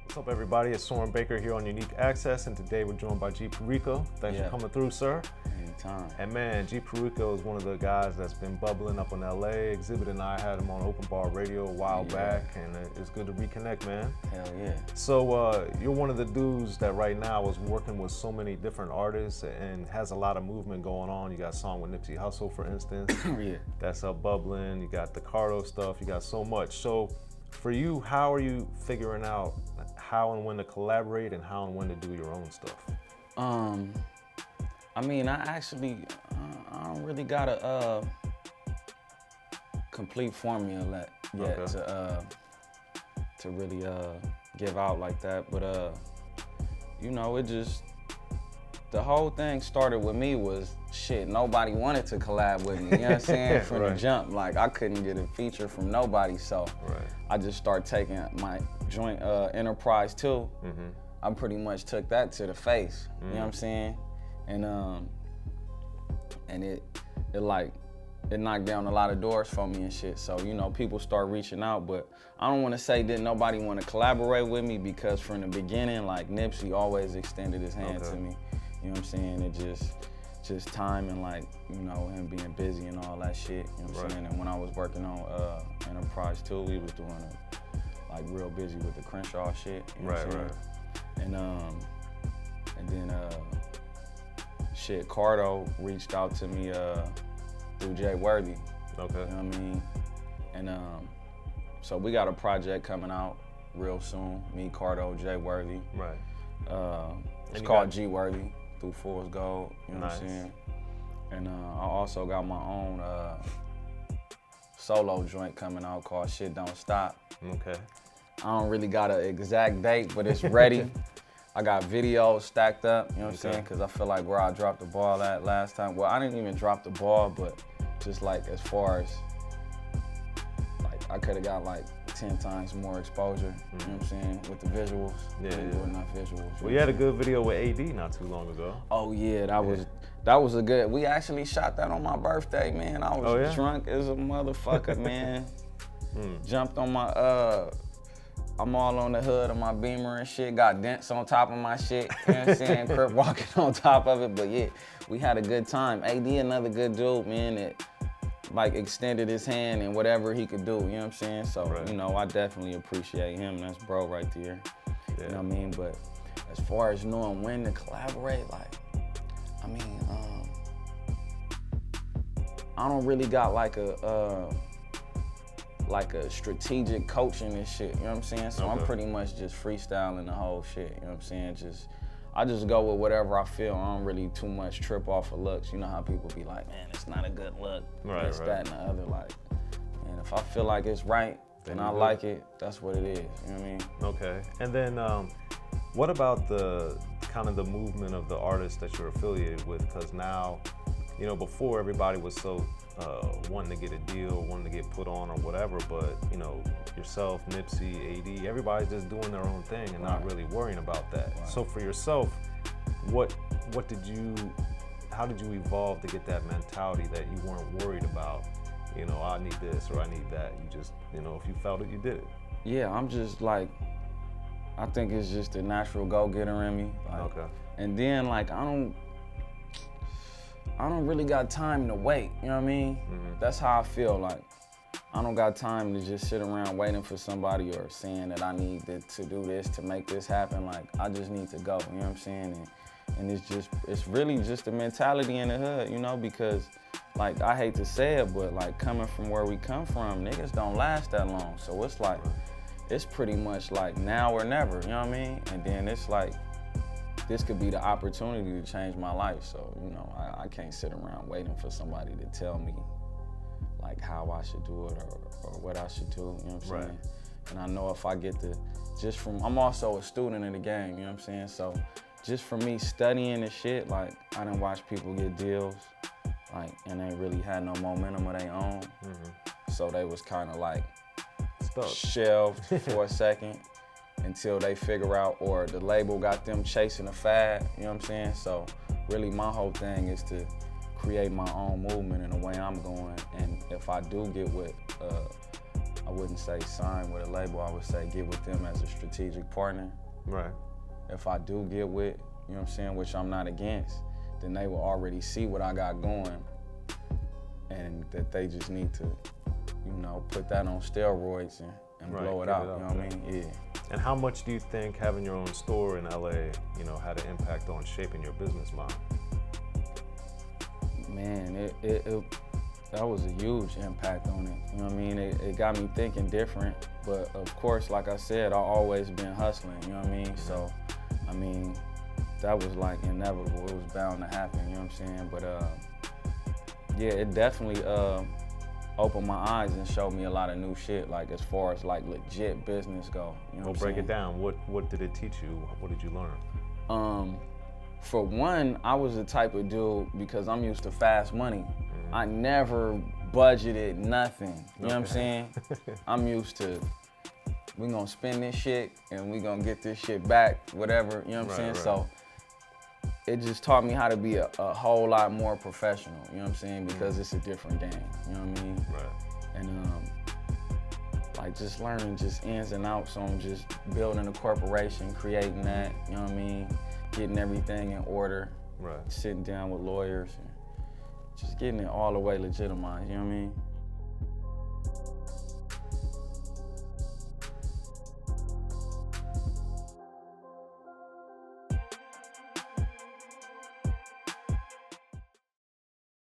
What's up, everybody? It's Soren Baker here on Unique Access, and today we're joined by G Perico. Thanks for coming through, sir. Anytime. And man, G Perico is one of the guys that's been bubbling up in LA. Exhibit and I had him on Open Bar Radio a while back, and it's good to reconnect, man. Hell yeah. So you're one of the dudes that right now is working with so many different artists and has a lot of movement going on. You got a song with Nipsey Hussle, for instance. Yeah. That's up bubbling. You got the Cardo stuff. You got so much. So for you, how are you figuring out how and when to collaborate and how and when to do your own stuff? I mean, I don't really got a complete formula yet to really give out like that. But you know, the whole thing started with me was shit. Nobody wanted to collab with me. You know what I'm saying? From the jump, like I couldn't get a feature from nobody, so I just started taking my joint Enterprise 2. I pretty much took that to the face. You know what I'm saying? And it knocked down a lot of doors for me and shit. So, you know, people start reaching out, but I don't want to say didn't nobody want to collaborate with me, because from the beginning, like Nipsey always extended his hand to me. You know what I'm saying? It just time and like, you know, him being busy and all that shit. You know what I'm saying? And when I was working on Enterprise 2, we was doing it like real busy with the Crenshaw shit. You know what I'm saying? And then shit, Cardo reached out to me through Jay Worthy. Okay. You know what I mean? And so we got a project coming out real soon. Me, Cardo, Jay Worthy. Right. It's called G Worthy through Fool's Gold. You know what I'm saying? And I also got my own solo joint coming out called Shit Don't Stop. Okay. I don't really got an exact date, but it's ready. I got videos stacked up, you know what I'm saying? Because I feel like where I dropped the ball at last time, well, I didn't even drop the ball, but just like as far as, like I could have got like 10 times more exposure, you know what I'm saying, with the visuals. Enough visuals. Well, you had a good video with AD not too long ago. Oh yeah, that was a good, we actually shot that on my birthday, man. I was drunk as a motherfucker, man. Jumped on my, I'm all on the hood of my Beamer and shit, got dents on top of my shit, you know what I'm saying? Crip walking on top of it, but yeah, we had a good time. AD, another good dude, man, that like extended his hand and whatever he could do, you know what I'm saying? So, you know, I definitely appreciate him. That's bro right there, you know what I mean? But as far as knowing when to collaborate, like, I mean, I don't really got like a strategic coaching and shit, you know what I'm saying? So I'm pretty much just freestyling the whole shit, you know what I'm saying? I just go with whatever I feel. I don't really too much trip off of looks. You know how people be like, man, it's not a good look, this, that, and the other. Like, man, if I feel like it's right and I like it, that's what it is, you know what I mean? Okay, and then what about the kind of the movement of the artists that you're affiliated with? Because now, you know, before everybody was so wanting to get a deal, wanting to get put on or whatever, but you know, yourself, Nipsey, AD, everybody's just doing their own thing and not really worrying about that. So for yourself, how did you evolve to get that mentality that you weren't worried about, you know, I need this or I need that? You just, you know, if you felt it, you did it. Yeah, I'm just like, I think it's just a natural go-getter in me. Like, and then like, I don't really got time to wait, you know what I mean? That's how I feel, like, I don't got time to just sit around waiting for somebody or saying that I need to do this to make this happen. Like, I just need to go, you know what I'm saying? And it's really just the mentality in the hood, you know, because like, I hate to say it, but like coming from where we come from, niggas don't last that long. So it's like, it's pretty much like now or never, you know what I mean? And then it's like, this could be the opportunity to change my life. So, you know, I can't sit around waiting for somebody to tell me like how I should do it or what I should do, you know what I'm saying? And I know if I get I'm also a student in the game, you know what I'm saying? So just for me studying the shit, like I done watched people get deals, like, and they really had no momentum of their own. So they was kind of like shelved for a second until they figure out, or the label got them chasing a fad, you know what I'm saying? So really my whole thing is to create my own movement in the way I'm going. And if I do get with, I wouldn't say sign with a label, I would say get with them as a strategic partner. Right. If I do get with, you know what I'm saying, which I'm not against, then they will already see what I got going and that they just need to, you know, put that on steroids and blow it out, you know what I mean? Yeah. And how much do you think having your own store in LA, you know, had an impact on shaping your business mind? Man, that was a huge impact on it. You know what I mean? It got me thinking different, but of course, like I said, I've always been hustling, you know what I mean? So, I mean, that was like inevitable. It was bound to happen, you know what I'm saying? But yeah, it definitely opened my eyes and showed me a lot of new shit, like as far as like legit business go. You know Well, break it down. What did it teach you? What did you learn? For one, I was the type of dude, because I'm used to fast money, I never budgeted nothing. You know what I'm saying? I'm used to, we gonna spend this shit and we gonna get this shit back, whatever, you know what I'm saying? Right. So it just taught me how to be a whole lot more professional, you know what I'm saying? Because it's a different game, you know what I mean? Right. And like just learning just ins and outs on just building a corporation, creating that, you know what I mean? Getting everything in order, right. Sitting down with lawyers, and just getting it all the way legitimized, you know what I mean?